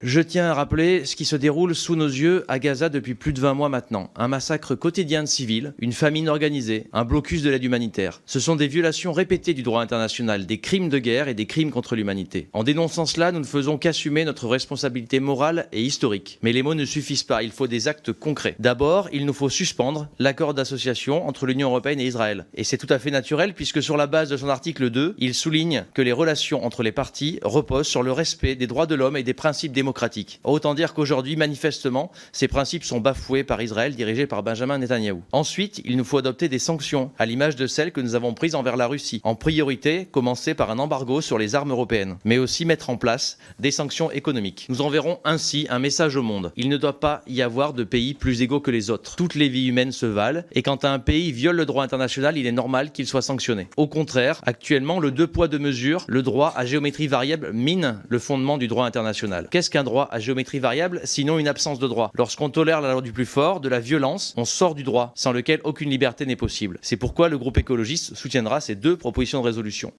Je tiens à rappeler ce qui se déroule sous nos yeux à Gaza depuis plus de 20 mois maintenant. Un massacre quotidien de civils, une famine organisée, un blocus de l'aide humanitaire. Ce sont des violations répétées du droit international, des crimes de guerre et des crimes contre l'humanité. En dénonçant cela, nous ne faisons qu'assumer notre responsabilité morale et historique. Mais les mots ne suffisent pas, il faut des actes concrets. D'abord, il nous faut suspendre l'accord d'association entre l'Union européenne et Israël. Et c'est tout à fait naturel puisque sur la base de son article 2, il souligne que les relations entre les parties reposent sur le respect des droits de l'homme et des principes démocratiques. Autant dire qu'aujourd'hui, manifestement, ces principes sont bafoués par Israël, dirigé par Benjamin Netanyahou. Ensuite, il nous faut adopter des sanctions, à l'image de celles que nous avons prises envers la Russie. En priorité, commencer par un embargo sur les armes européennes, mais aussi mettre en place des sanctions économiques. Nous enverrons ainsi un message au monde. Il ne doit pas y avoir de pays plus égaux que les autres. Toutes les vies humaines se valent, et quand un pays viole le droit international, il est normal qu'il soit sanctionné. Au contraire, actuellement, le deux poids deux mesures, le droit à géométrie variable mine le fondement du droit international. Qu'est-ce qu'un droit à géométrie variable, sinon une absence de droit? Lorsqu'on tolère la loi du plus fort, de la violence, on sort du droit, sans lequel aucune liberté n'est possible. C'est pourquoi le groupe écologiste soutiendra ces deux propositions de résolution.